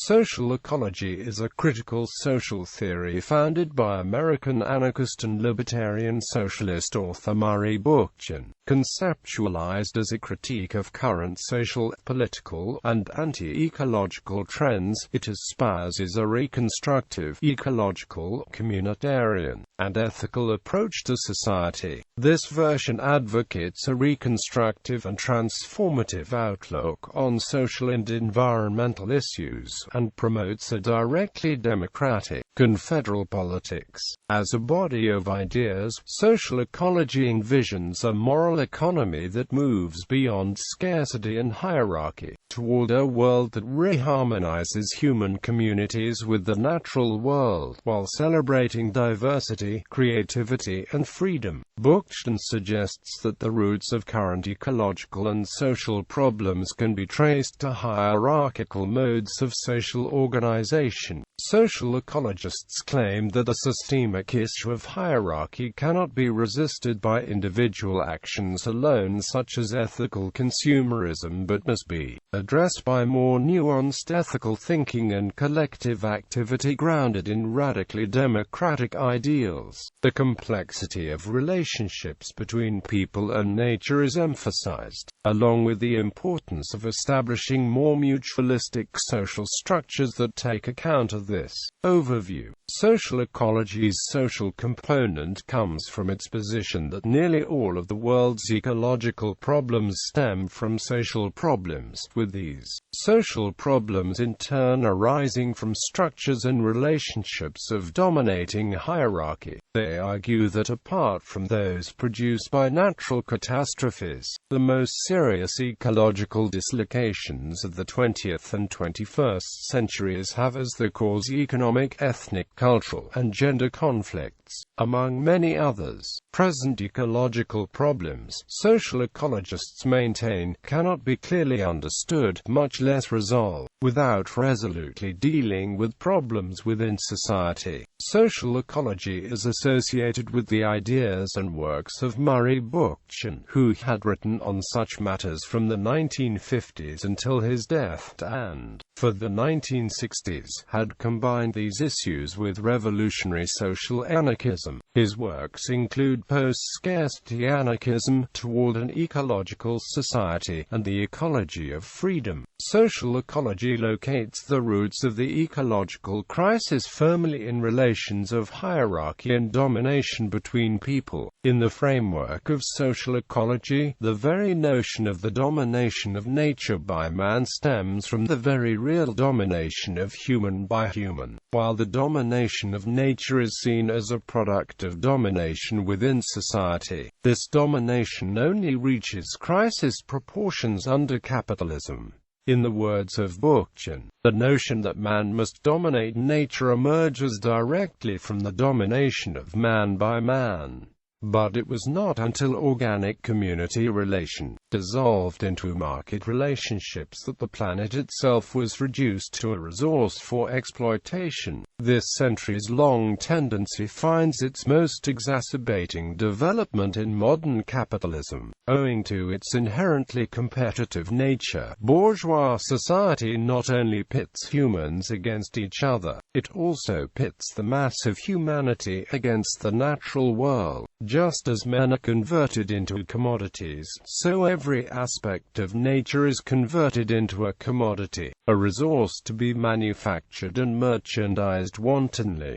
Social ecology is a critical social theory founded by American anarchist and libertarian socialist author Murray Bookchin.Conceptualized as a critique of current social, political, and anti-ecological trends. It espouses a reconstructive, ecological, communitarian, and ethical approach to society. This version advocates a reconstructive and transformative outlook on social and environmental issues, and promotes a directly democratic, confederal politics. As a body of ideas, social ecology envisions a moral economy that moves beyond scarcity and hierarchy, toward a world that reharmonizes human communities with the natural world, while celebrating diversity, creativity, and freedom. Bookchin suggests that the roots of current ecological and social problems can be traced to hierarchical modes of social organization. Social ecologists claim that the systemic issue of hierarchy cannot be resisted by individual actions alone, such as ethical consumerism, but must be addressed by more nuanced ethical thinking and collective activity grounded in radically democratic ideals. The complexity of relationships between people and nature is emphasized, along with the importance of establishing more mutualistic social structures that take account of this. Overview. Social ecology's social component comes from its position that nearly all of the world's ecological problems stem from social problems, with these social problems in turn arising from structures and relationships of dominating hierarchy. They argue that apart from those produced by natural catastrophes, the most serious ecological dislocations of the 20th and 21st centuries have as their cause economic, ethnic, cultural, and gender conflicts, among many others. Present ecological problems, social ecologists maintain, cannot be clearly understood, much less resolved, without resolutely dealing with problems within society. Social ecology is associated with the ideas and works of Murray Bookchin, who had written on such matters from the 1950s until his death, and, for the 1960s, had combined these issues with revolutionary social anarchism. His works include post-scarcity anarchism, toward an ecological society, and the ecology of freedom. Social ecology locates the roots of the ecological crisis firmly in relations of hierarchy and domination between people. In the framework of social ecology, the very notion of the domination of nature by man stems from the very real domination of human by human, while the domination of nature is seen as a product of domination within society. This domination only reaches crisis proportions under capitalism. In the words of Bookchin, the notion that man must dominate nature emerges directly from the domination of man by man. But it was not until organic community relation dissolved into market relationships that the planet itself was reduced to a resource for exploitation. This centuries-long tendency finds its most exacerbating development in modern capitalism. Owing to its inherently competitive nature, bourgeois society not only pits humans against each other, it also pits the mass of humanity against the natural world. Just as men are converted into commodities, so every aspect of nature is converted into a commodity, a resource to be manufactured and merchandised wantonly.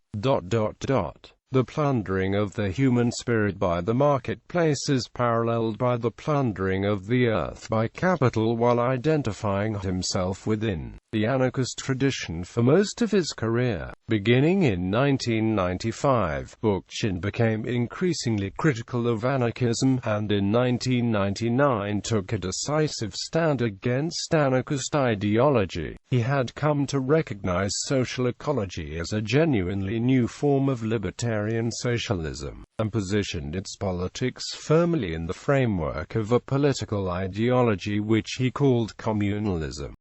The plundering of the human spirit by the marketplace is paralleled by the plundering of the earth by capital, while identifying himself within the anarchist tradition for most of his career. Beginning in 1995, Bookchin became increasingly critical of anarchism, and in 1999 took a decisive stand against anarchist ideology. He had come to recognize social ecology as a genuinely new form of libertarian socialism, and positioned its politics firmly in the framework of a political ideology which he called communalism.